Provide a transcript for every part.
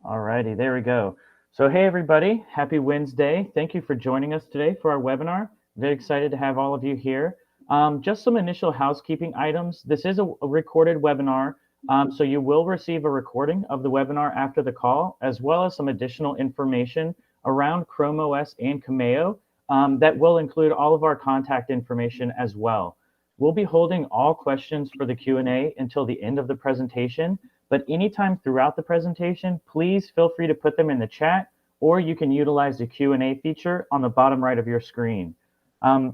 Alrighty, there we go. So, hey everybody, happy Wednesday. Thank you for joining us today for our webinar. Very excited to have all of you here. Just some initial housekeeping items. This is a recorded webinar, so you will receive a recording of the webinar after the call, as well as some additional information around Chrome OS and Cameyo that will include all of our contact information as well. We'll be holding all questions for the Q&A until the end of the presentation. But anytime throughout the presentation, please feel free to put them in the chat, or you can utilize the Q&A feature on the bottom right of your screen.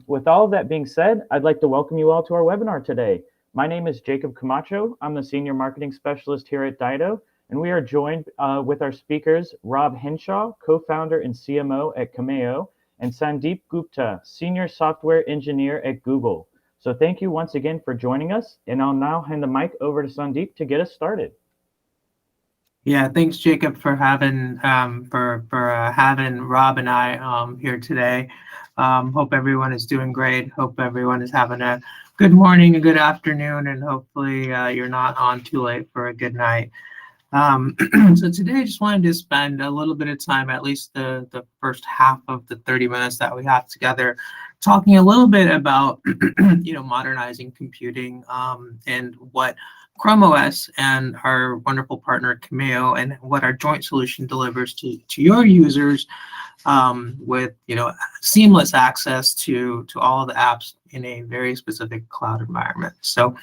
With all of that being said, I'd like to welcome you all to our webinar today. My name is Jacob Camacho. I'm the Senior Marketing Specialist here at Dido, and we are joined with our speakers, Rob Henshaw, co-founder and CMO at Cameyo, and Sandeep Gupta, Senior Software Engineer at Google. So thank you once again for joining us, and I'll now hand the mic over to Sandeep to get us started. Yeah, thanks, Jacob, for having having Rob and I here today. Hope everyone is doing great. Hope everyone is having a good morning, a good afternoon, and hopefully you're not on too late for a good night. So today I just wanted to spend a little bit of time, at least the first half of the 30 minutes that we have together, talking a little bit about modernizing computing and what Chrome OS and our wonderful partner Cameyo and what our joint solution delivers to your users with seamless access to all the apps in a very specific cloud environment. So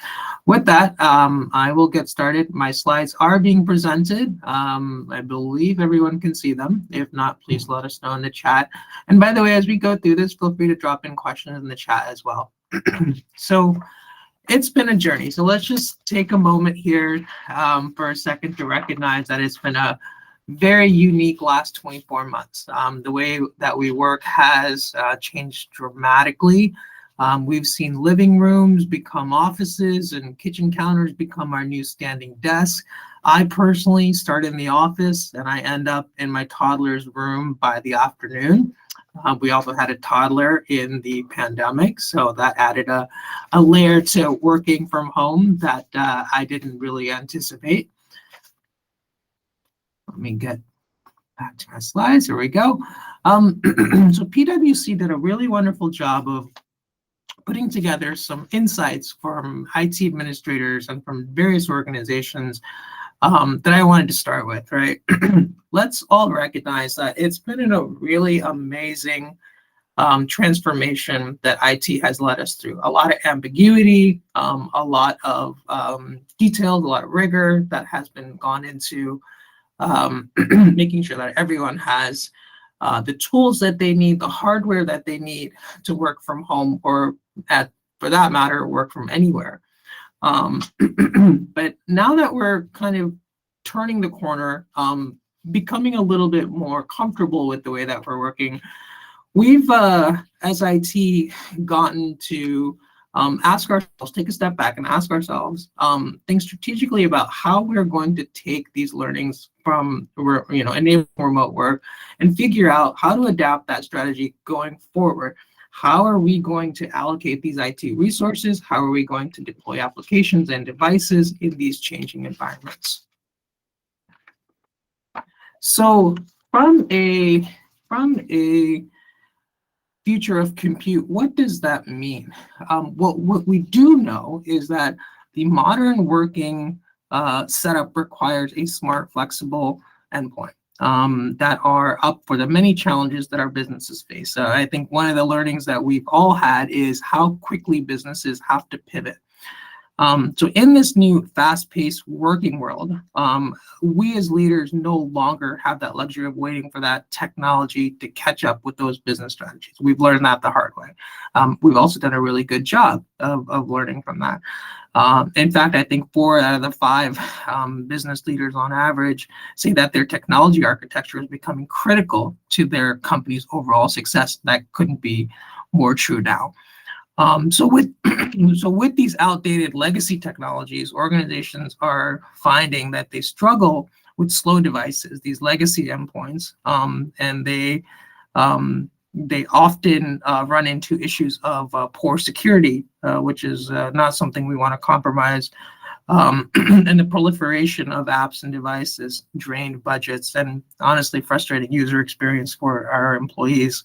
with that, I will get started. My slides are being presented. I believe everyone can see them. If not, please let us know in the chat. And by the way, as we go through this, feel free to drop in questions in the chat as well. So it's been a journey. So let's just take a moment here for a second to recognize that it's been a very unique last 24 months. The way that we work has changed dramatically. We've seen living rooms become offices and kitchen counters become our new standing desk. I personally start in the office and I end up in my toddler's room by the afternoon. We also had a toddler in the pandemic, so that added a layer to working from home that I didn't really anticipate. Let me get back to my slides. Here we go. So PwC did a really wonderful job of putting together some insights from IT administrators and from various organizations that I wanted to start with, right? Let's all recognize that it's been a really amazing transformation that IT has led us through. A lot of ambiguity, a lot of detail, a lot of rigor that has been gone into making sure that everyone has the tools that they need, the hardware that they need to work from home, or for that matter, work from anywhere. But now that we're kind of turning the corner, becoming a little bit more comfortable with the way that we're working, we've, as IT, gotten to ask ourselves, take a step back and ask ourselves, think strategically about how we're going to take these learnings from, enabling remote work and figure out how to adapt that strategy going forward. How are we going to allocate these IT resources? How are we going to deploy applications and devices in these changing environments? So from a future of compute, what does that mean? What we do know is that the modern working setup requires a smart, flexible endpoint that are up for the many challenges that our businesses face. I think one of the learnings that we've all had is how quickly businesses have to pivot. So in this new fast-paced working world, we as leaders no longer have that luxury of waiting for that technology to catch up with those business strategies. We've learned that the hard way. We've also done a really good job of learning from that. In fact, I think 4 out of the 5 business leaders on average say that their technology architecture is becoming critical to their company's overall success. That couldn't be more true now. So with these outdated legacy technologies, organizations are finding that they struggle with slow devices, these legacy endpoints, and they often run into issues of poor security, which is not something we want to compromise And the proliferation of apps and devices drained budgets and honestly frustrating user experience for our employees.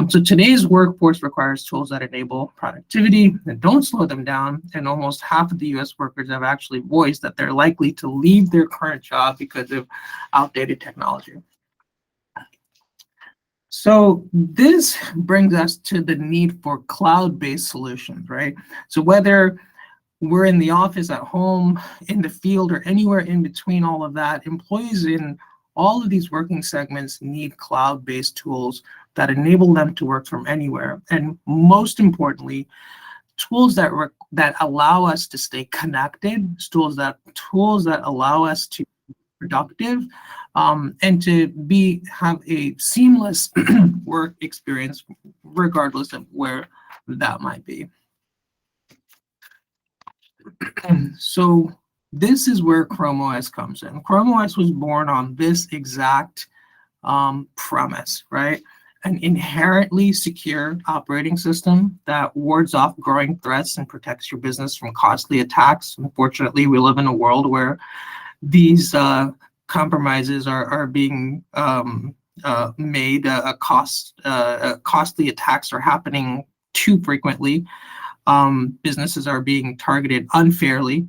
So today's workforce requires tools that enable productivity and don't slow them down. And almost half of the US workers have actually voiced that they're likely to leave their current job because of outdated technology. So this brings us to the need for cloud-based solutions, right? So whether we're in the office, at home, in the field, or anywhere in between all of that, employees in all of these working segments need cloud-based tools that enable them to work from anywhere. And most importantly, tools that allow us to stay connected, tools that allow us to be productive, and to have a seamless work experience, regardless of where that might be. So this is where Chrome OS comes in. Chrome OS was born on this exact premise, right? An inherently secure operating system that wards off growing threats and protects your business from costly attacks. Unfortunately, we live in a world where these compromises are being made. Costly attacks are happening too frequently. Businesses are being targeted unfairly.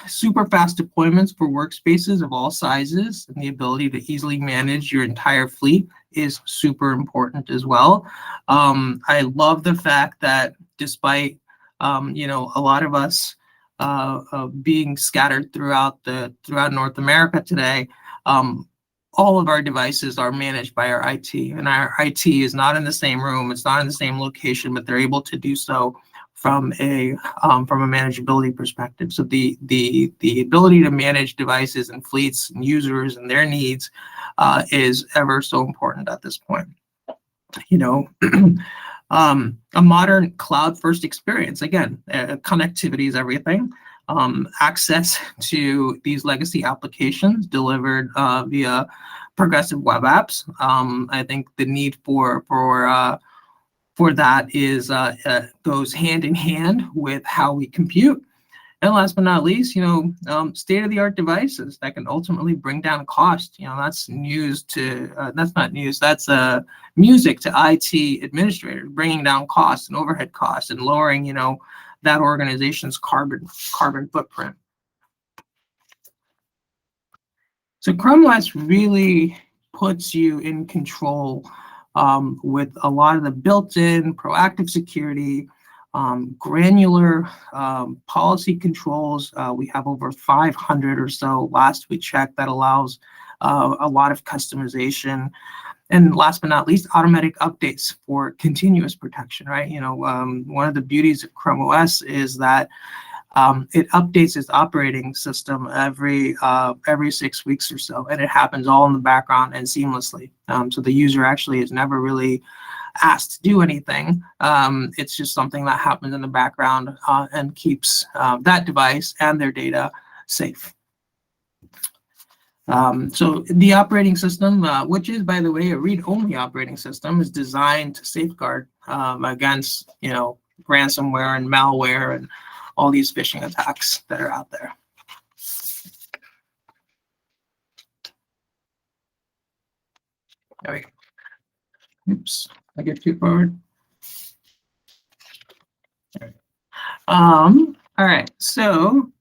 Super fast deployments for workspaces of all sizes and the ability to easily manage your entire fleet is super important as well. I love the fact that despite a lot of us being scattered throughout North America today, all of our devices are managed by our IT, and our IT is not in the same room, it's not in the same location, but they're able to do so from a manageability perspective. So the ability to manage devices and fleets and users and their needs is ever so important at this point. A modern cloud-first experience. Again, connectivity is everything. Access to these legacy applications delivered via progressive web apps. I think the need for that is goes hand in hand with how we compute. And last but not least, state-of-the-art devices that can ultimately bring down cost. That's news to that's not news. That's music to IT administrators, bringing down costs and overhead costs and lowering, that organization's carbon footprint. So Chrome OS really puts you in control with a lot of the built-in proactive security, granular policy controls. We have over 500 or so last we checked that allows a lot of customization. And last but not least, automatic updates for continuous protection, right? One of the beauties of Chrome OS is that it updates its operating system every 6 weeks or so, and it happens all in the background and seamlessly. So the user actually is never really asked to do anything. It's just something that happens in the background and keeps that device and their data safe. So the operating system, which is, by the way, a read-only operating system, is designed to safeguard against, ransomware and malware and all these phishing attacks that are out there. There we go. Oops, I get too forward. All right, so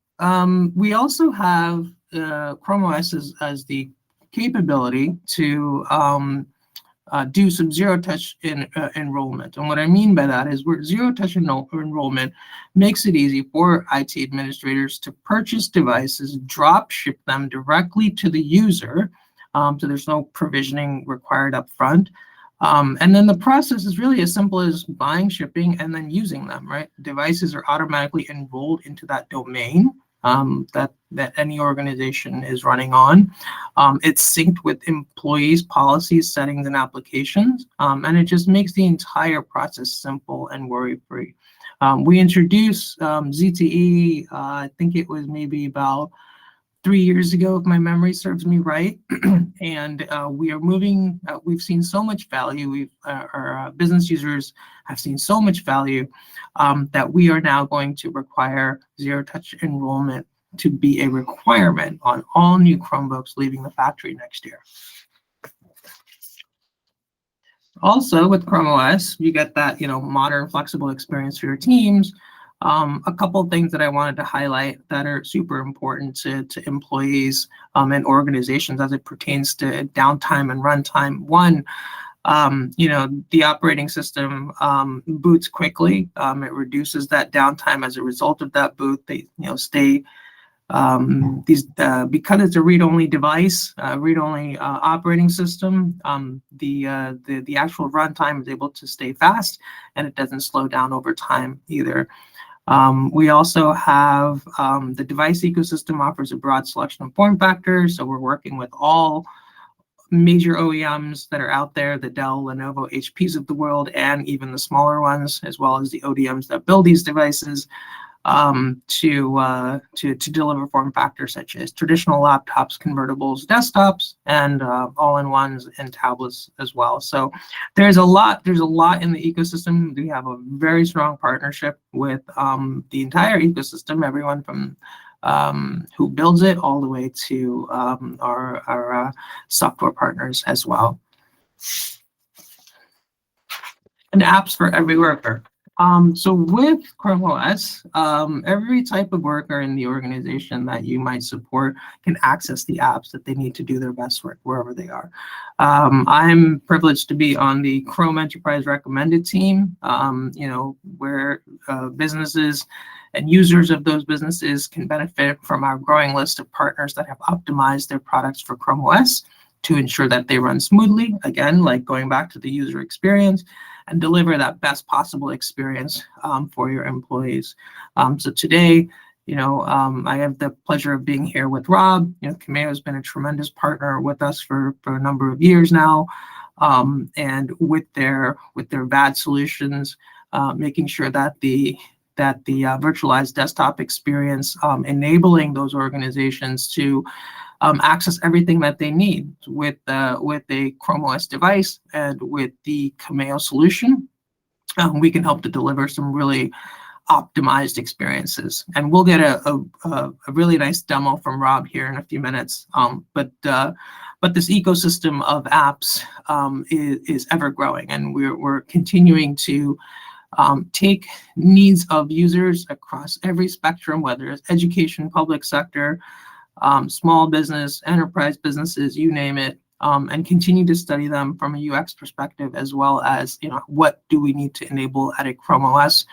we also have Chrome OS as the capability to do some zero-touch enrollment. And what I mean by that is zero-touch enrollment makes it easy for IT administrators to purchase devices, drop ship them directly to the user, so there's no provisioning required up front. And then the process is really as simple as buying, shipping, and then using them, right? Devices are automatically enrolled into that domain that any organization is running on. It's synced with employees' policies, settings, and applications, and it just makes the entire process simple and worry-free. We introduced ZTE, I think it was maybe about 3 years ago, if my memory serves me right. And we are moving, we've seen so much value. Our business users have seen so much value that we are now going to require zero-touch enrollment to be a requirement on all new Chromebooks leaving the factory next year. Also, with Chrome OS, you get that modern, flexible experience for your teams. A couple of things that I wanted to highlight that are super important to employees and organizations as it pertains to downtime and runtime. One, the operating system boots quickly. It reduces that downtime as a result of that boot. They stay because it's a read-only device, read-only operating system. The actual runtime is able to stay fast, and it doesn't slow down over time either. We also have the device ecosystem offers a broad selection of form factors, so we're working with all major OEMs that are out there, the Dell, Lenovo, HPs of the world, and even the smaller ones, as well as the ODMs that build these devices, to deliver form factors such as traditional laptops, convertibles, desktops, and all-in-ones and tablets as well. So there's a lot in the ecosystem. We have a very strong partnership with the entire ecosystem, everyone from who builds it all the way to our software partners as well. And apps for every worker. So with Chrome OS, every type of worker in the organization that you might support can access the apps that they need to do their best work wherever they are. I'm privileged to be on the Chrome Enterprise Recommended team, where businesses and users of those businesses can benefit from our growing list of partners that have optimized their products for Chrome OS to ensure that they run smoothly, again, like going back to the user experience, and deliver that best possible experience for your employees. So today, I have the pleasure of being here with Rob. Cameyo has been a tremendous partner with us for a number of years now, and with their VAD solutions, making sure that the virtualized desktop experience, enabling those organizations to access everything that they need with a Chrome OS device and with the Cameyo solution. We can help to deliver some really optimized experiences, and we'll get a really nice demo from Rob here in a few minutes. But this ecosystem of apps is ever growing, and we're continuing to take needs of users across every spectrum, whether it's education, public sector, small business, enterprise businesses, you name it, and continue to study them from a UX perspective, as well as what do we need to enable at a Chrome OS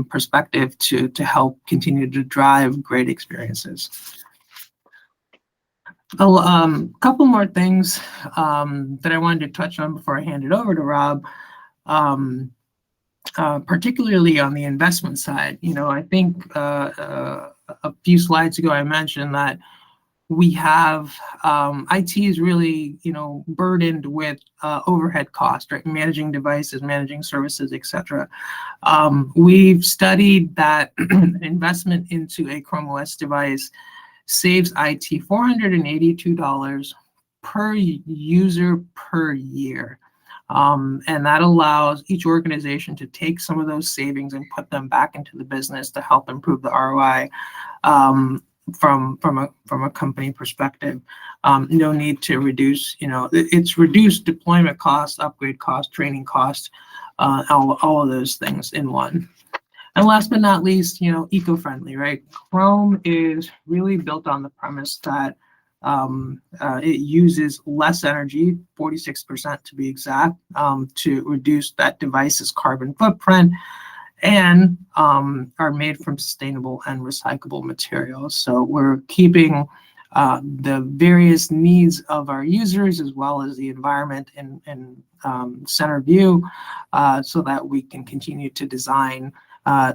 perspective to help continue to drive great experiences. A couple more things that I wanted to touch on before I hand it over to Rob. Particularly on the investment side, I think a few slides ago I mentioned that we have IT is really burdened with overhead cost, right? Managing devices, managing services, etc. We've studied that investment into a Chrome OS device saves IT $482 per user per year. And that allows each organization to take some of those savings and put them back into the business to help improve the ROI from a company perspective. No need to reduce, it's reduced deployment costs, upgrade costs, training costs, all of those things in one. And last but not least, eco-friendly, right? Chrome is really built on the premise that it uses less energy, 46% to be exact, to reduce that device's carbon footprint, and are made from sustainable and recyclable materials. So we're keeping the various needs of our users as well as the environment in center view, so that we can continue to design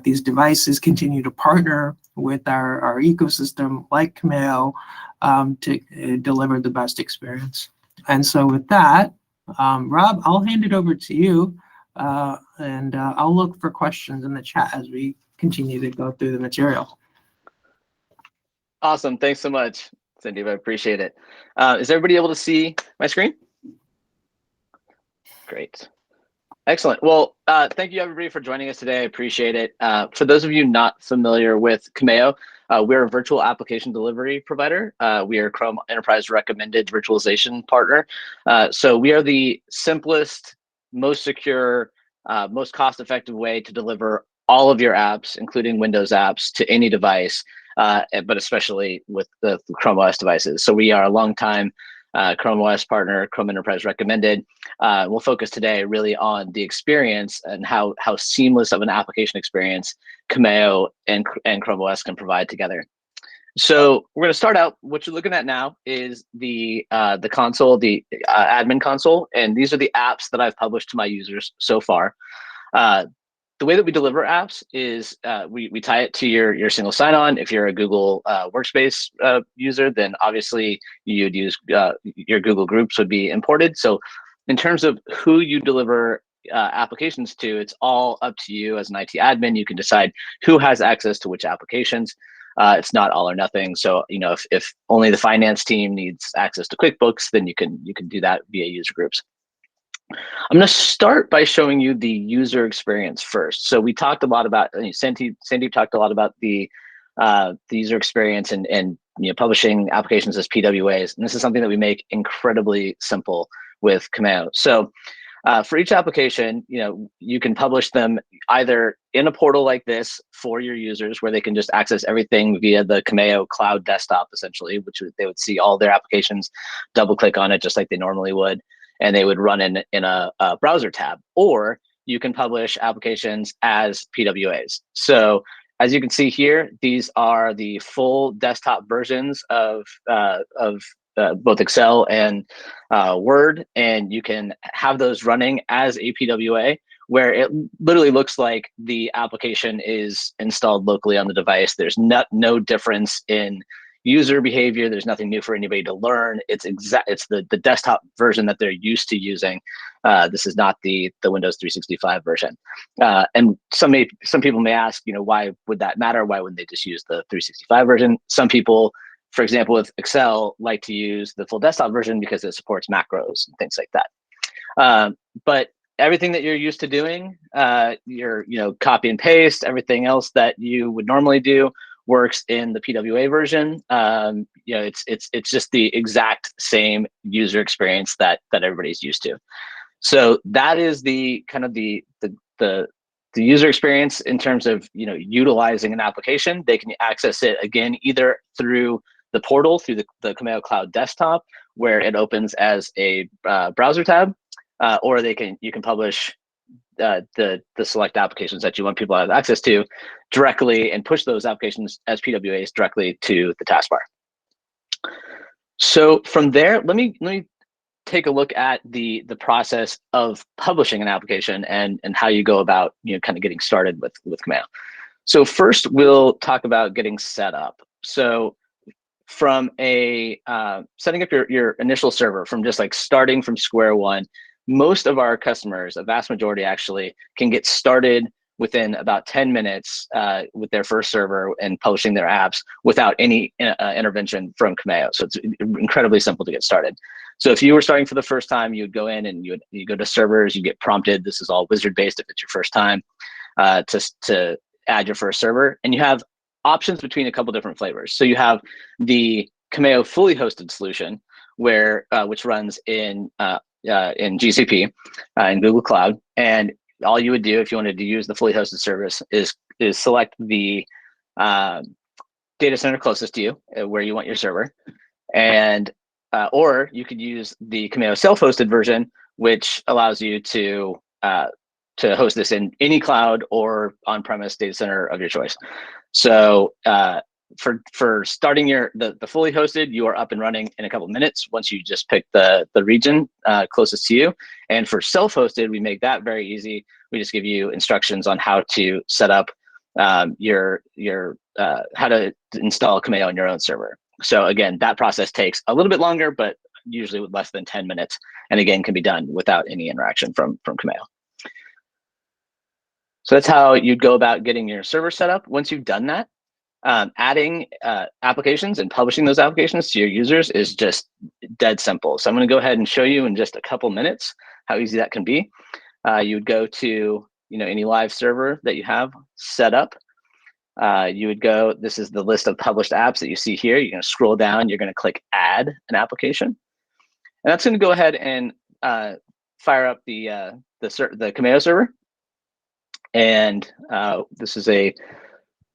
these devices, continue to partner with our ecosystem like Cameyo, to deliver the best experience. And so with that, Rob, I'll hand it over to you, and I'll look for questions in the chat as we continue to go through the material. Awesome. Thanks so much, Sandeep. I appreciate it. Is everybody able to see my screen? Great. Excellent. Well, thank you everybody for joining us today. I appreciate it. For those of you not familiar with Cameyo, we're a virtual application delivery provider. We are a Chrome Enterprise recommended virtualization partner. So we are the simplest, most secure, most cost-effective way to deliver all of your apps, including Windows apps, to any device, but especially with the Chrome OS devices. So we are a long-time Chrome OS partner, Chrome Enterprise recommended. We'll focus today really on the experience and how seamless of an application experience Cameyo and Chrome OS can provide together. So we're going to start out. What you're looking at now is the console, the admin console, and these are the apps that I've published to my users so far. The way that we deliver apps is we tie it to your single sign-on. If you're a Google Workspace user, then obviously you'd use your Google Groups would be imported. So in terms of who you deliver applications to, it's all up to you as an IT admin. You can decide who has access to which applications. It's not all or nothing. So if only the finance team needs access to QuickBooks, then you can do that via user groups. I'm going to start by showing you the user experience first. So we talked a lot about, Sandeep talked a lot about the user experience and publishing applications as PWAs. And this is something that we make incredibly simple with Cameyo. So for each application, you can publish them either in a portal like this for your users, where they can just access everything via the Cameyo cloud desktop, essentially, which they would see all their applications, double click on it just like they normally would, and they would run in a browser tab. Or you can publish applications as PWAs. So as you can see here, these are the full desktop versions of both Excel and Word, and you can have those running as a PWA, where it literally looks like the application is installed locally on the device. There's no difference in user behavior. There's nothing new for anybody to learn. It's the desktop version that they're used to using. This is not the Windows 365 version. And some people may ask, why would that matter? Why wouldn't they just use the 365 version? Some people, for example, with Excel, like to use the full desktop version because it supports macros and things like that. But everything that you're used to doing, your copy and paste, everything else that you would normally do works in the PWA version. It's just the exact same user experience that everybody's used to. So that is the kind of the user experience in terms of utilizing an application. They can access it again either through the portal, through the Cameyo Cloud desktop, where it opens as a browser tab, or you can publish the select applications that you want people to have access to directly and push those applications as PWAs directly to the taskbar. So from there, let me take a look at the process of publishing an application and how you go about kind of getting started with Cameyo. So first, we'll talk about getting set up. So from setting up your initial server, from just like starting from square one, most of our customers, a vast majority actually, can get started within about 10 minutes with their first server and publishing their apps without any intervention from Cameyo. So it's incredibly simple to get started. So if you were starting for the first time, you'd go in and you go to servers, you get prompted. This is all wizard-based if it's your first time to add your first server. And you have options between a couple different flavors. So you have the Cameyo fully hosted solution, which runs in GCP in Google Cloud, and all you would do if you wanted to use the fully hosted service is select the data center closest to you, where you want your server, and or you could use the Cameyo self-hosted version, which allows you to host this in any cloud or on-premise data center of your choice. So for starting the fully hosted, you are up and running in a couple of minutes once you just pick the region closest to you. And for self-hosted, we make that very easy. We just give you instructions on how to set up how to install Cameyo on your own server. So again, that process takes a little bit longer, but usually with less than 10 minutes, and again can be done without any interaction from Cameyo. So that's how you'd go about getting your server set up. Once you've done that, Adding applications and publishing those applications to your users is just dead simple. So I'm going to go ahead and show you in just a couple minutes how easy that can be. You would go to any live server that you have set up. You would go, this is the list of published apps that you see here. You're going to scroll down, you're going to click add an application. And that's going to go ahead and fire up the Cameyo server. And this is a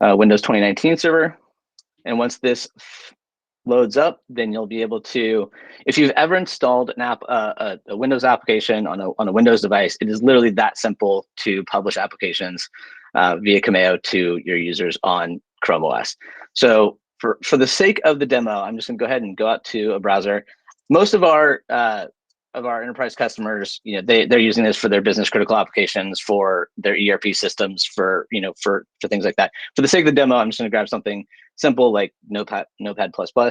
Windows 2019 server. And once this loads up, then you'll be able to, if you've ever installed an app, a Windows application on a Windows device, it is literally that simple to publish applications via Cameyo to your users on Chrome OS. So for the sake of the demo, I'm just gonna go ahead and go out to a browser. Most of our enterprise customers, they're using this for their business critical applications, for their ERP systems, for things like that. For the sake of the demo, I'm just going to grab something simple like Notepad++,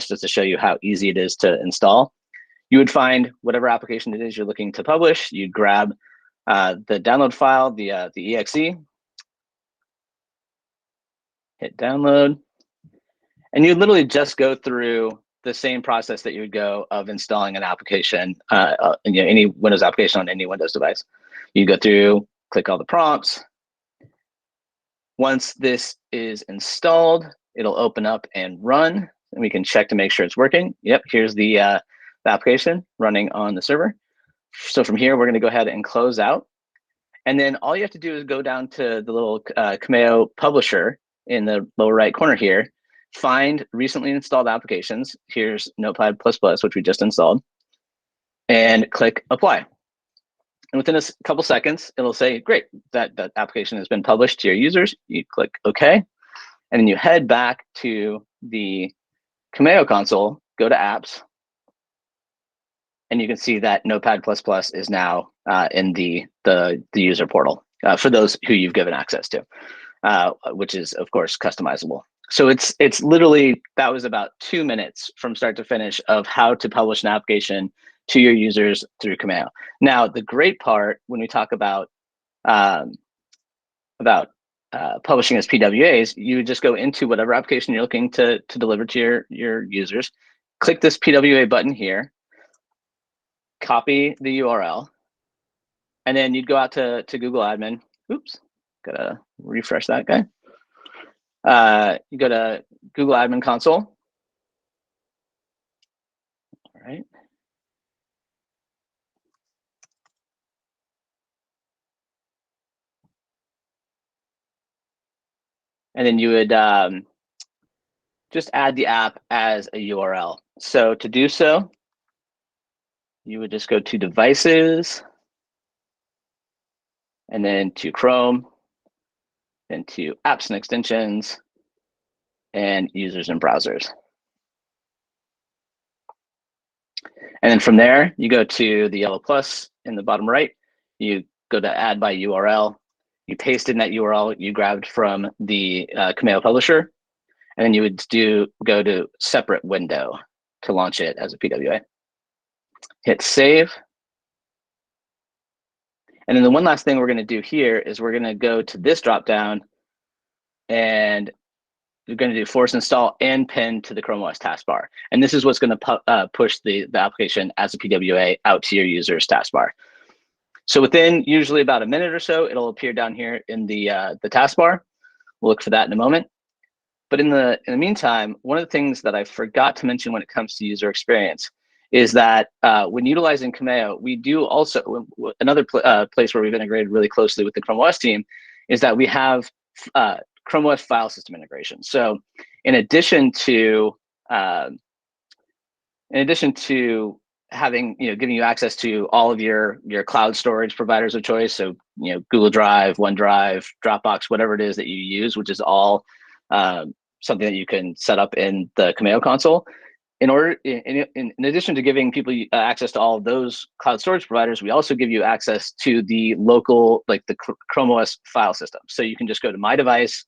just to show you how easy it is to install. You would find whatever application it is you're looking to publish. You'd grab the download file, the exe, hit download, and you literally just go through the same process that you would go of installing an application, any Windows application on any Windows device. You go through, click all the prompts. Once this is installed, it'll open up and run, and we can check to make sure it's working. Yep, here's the application running on the server. So from here, we're going to go ahead and close out. And then all you have to do is go down to the little Cameyo publisher in the lower right corner here, find recently installed applications. Here's Notepad++, which we just installed, and click apply. And within a couple seconds, it'll say, great, that application has been published to your users. You click OK, and then you head back to the Cameyo console, go to apps, and you can see that Notepad++ is now in the user portal for those who you've given access to, which is, of course, customizable. So it's literally, that was about 2 minutes from start to finish of how to publish an application to your users through Cameyo. Now, the great part when we talk about publishing as PWAs, you just go into whatever application you're looking to deliver to your users, click this PWA button here, copy the URL, and then you'd go out to Google Admin. Oops, gotta refresh that guy. You go to Google Admin Console. All right. And then you would just add the app as a URL. So to do so, you would just go to Devices, and then to Chrome, then to Apps and Extensions, and Users and Browsers. And then from there, you go to the yellow plus in the bottom right, you go to Add by URL, you paste in that URL you grabbed from the Cameyo publisher, and then you would go to Separate Window to launch it as a PWA. Hit Save. And then the one last thing we're going to do here is we're going to go to this dropdown, and we're going to do force install and pin to the Chrome OS taskbar. And this is what's going to push the application as a PWA out to your user's taskbar. So within usually about a minute or so, it'll appear down here in the taskbar. We'll look for that in a moment. But in the meantime, one of the things that I forgot to mention when it comes to user experience is that when utilizing Cameyo, we do also, another place where we've integrated really closely with the Chrome OS team is that we have Chrome OS file system integration. So in addition to having, giving you access to all of your cloud storage providers of choice, so Google Drive, OneDrive, Dropbox, whatever it is that you use, which is all something that you can set up in the Cameyo console. In addition to giving people access to all of those cloud storage providers, we also give you access to the local, like the Chrome OS file system. So you can just go to My Device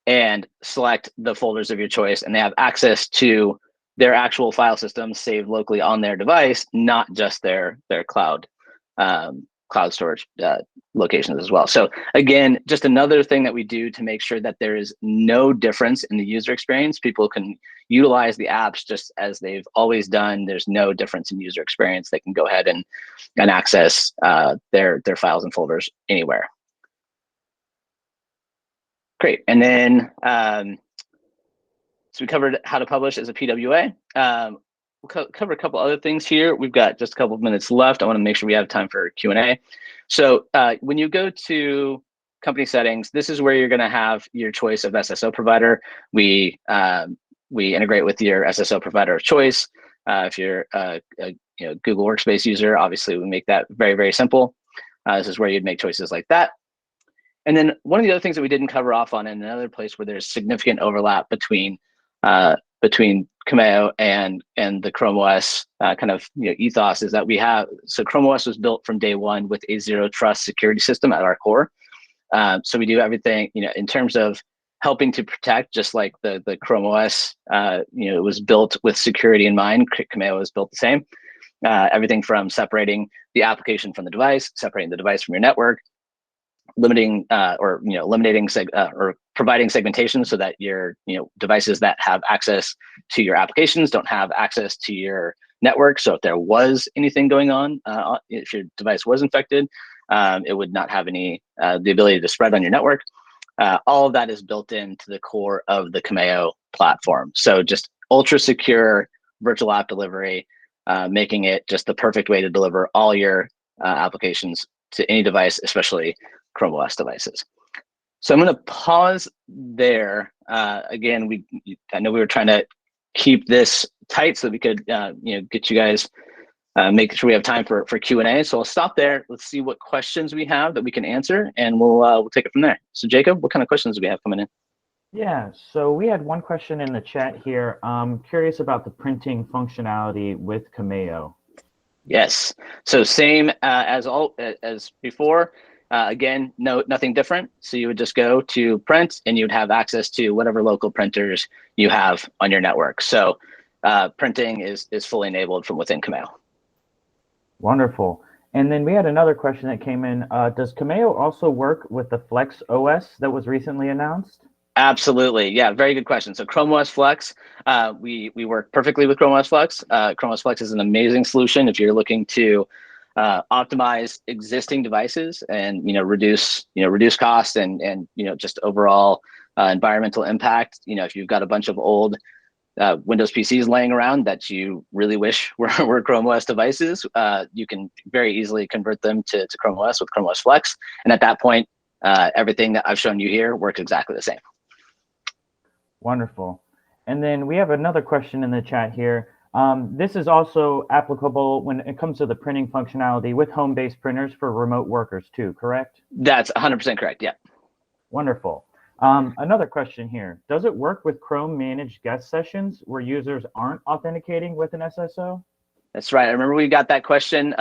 and select the folders of your choice, and they have access to their actual file systems saved locally on their device, not just their cloud cloud storage locations as well. So again, just another thing that we do to make sure that there is no difference in the user experience. People can utilize the apps just as they've always done. There's no difference in user experience. They can go ahead and access their files and folders anywhere. Great. And then, so we covered how to publish as a PWA. We'll cover a couple other things here. We've got just a couple of minutes left. I want to make sure we have time for Q&A. So when you go to company settings, this is where you're going to have your choice of SSO provider. We integrate with your SSO provider of choice. If you're a Google Workspace user, obviously we make that very, very simple. This is where you'd make choices like that. And then one of the other things that we didn't cover off on, in another place where there's significant overlap between Cameyo and the Chrome OS kind of ethos, is that we have, so Chrome OS was built from day one with a zero trust security system at our core. So we do everything in terms of helping to protect, just like the Chrome OS it was built with security in mind. Cameyo was built the same. Everything from separating the application from the device, separating the device from your network, limiting or eliminating or providing segmentation so that your devices that have access to your applications don't have access to your network. So if there was anything going on, if your device was infected, it would not have any the ability to spread on your network. All of that is built into the core of the Cameyo platform. So just ultra secure virtual app delivery, making it just the perfect way to deliver all your applications to any device, especially Chrome OS devices. So I'm going to pause there. Again, I know we were trying to keep this tight so that we could get you guys, make sure we have time for Q&A. So I'll stop there. Let's see what questions we have that we can answer, and we'll take it from there. So Jacob, what kind of questions do we have coming in? Yeah, so we had one question in the chat here. Curious about the printing functionality with Cameyo. Yes. So same as before. Again, nothing different. So you would just go to print, and you'd have access to whatever local printers you have on your network. So printing is fully enabled from within Cameyo. Wonderful. And then we had another question that came in. Does Cameyo also work with the Flex OS that was recently announced? Absolutely. Yeah, very good question. So Chrome OS Flex, we work perfectly with Chrome OS Flex. Chrome OS Flex is an amazing solution if you're looking to optimize existing devices and reduce cost and just overall environmental impact. If you've got a bunch of old Windows PCs laying around that you really wish were Chrome OS devices, you can very easily convert them to Chrome OS with Chrome OS Flex. And at that point, everything that I've shown you here works exactly the same. Wonderful. And then we have another question in the chat here. This is also applicable when it comes to the printing functionality with home-based printers for remote workers too, correct? That's 100% correct, yeah. Wonderful. Another question here. Does it work with Chrome managed guest sessions where users aren't authenticating with an SSO? That's right. I remember we got that question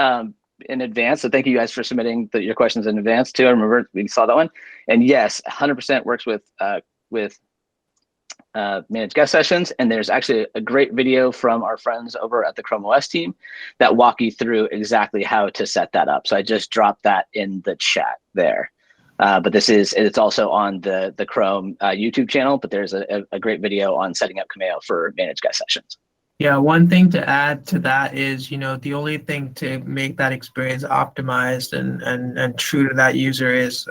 in advance. So thank you guys for submitting your questions in advance too. I remember we saw that one. And yes, 100% works with managed guest sessions. And there's actually a great video from our friends over at the Chrome OS team that walk you through exactly how to set that up. So I just dropped that in the chat there. But it's also on the Chrome YouTube channel, but there's a great video on setting up Cameyo for managed guest sessions. Yeah, one thing to add to that is, the only thing to make that experience optimized and true to that user is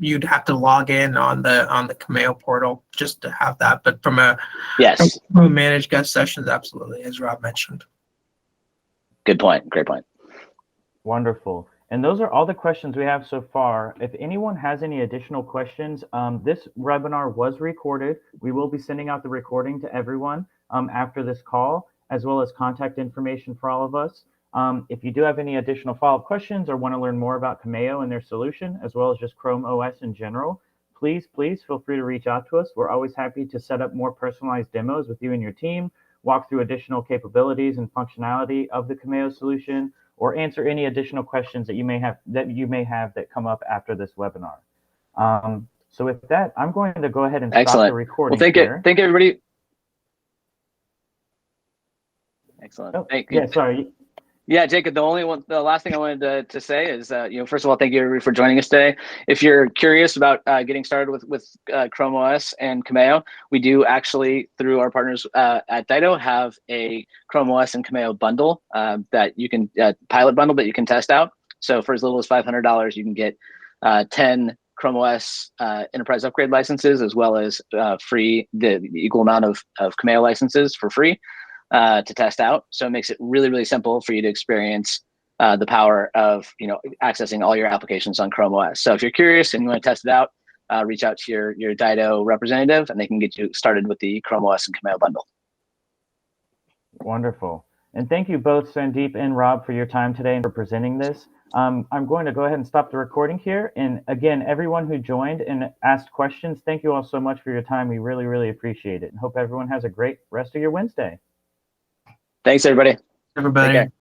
you'd have to log in on the Cameyo portal just to have that. But from a managed guest sessions, absolutely, as Rob mentioned. Good point. Great point. Wonderful. And those are all the questions we have so far. If anyone has any additional questions, this webinar was recorded. We will be sending out the recording to everyone after this call, as well as contact information for all of us. If you do have any additional follow-up questions or want to learn more about Cameyo and their solution, as well as just Chrome OS in general, please feel free to reach out to us. We're always happy to set up more personalized demos with you and your team, walk through additional capabilities and functionality of the Cameyo solution, or answer any additional questions that you may have that come up after this webinar. So with that, I'm going to go ahead and stop the recording. Well, thank everybody. Excellent. Oh, yeah, sorry. Yeah, Jacob, the last thing I wanted to say is, first of all, thank you everybody for joining us today. If you're curious about getting started with Chrome OS and Cameyo, we do actually, through our partners at Dido, have a Chrome OS and Cameyo bundle that you can, pilot bundle that you can test out. So for as little as $500, you can get 10 Chrome OS enterprise upgrade licenses, as well as free, the equal amount of Cameyo licenses for free. To test out. So it makes it really, really simple for you to experience the power of accessing all your applications on Chrome OS. So if you're curious and you want to test it out, reach out to your Dido representative, and they can get you started with the Chrome OS and Cameyo bundle. Wonderful. And thank you both, Sandeep and Rob, for your time today and for presenting this. I'm going to go ahead and stop the recording here. And again, everyone who joined and asked questions, thank you all so much for your time. We really, really appreciate it. And hope everyone has a great rest of your Wednesday. Thanks, everybody. Everybody.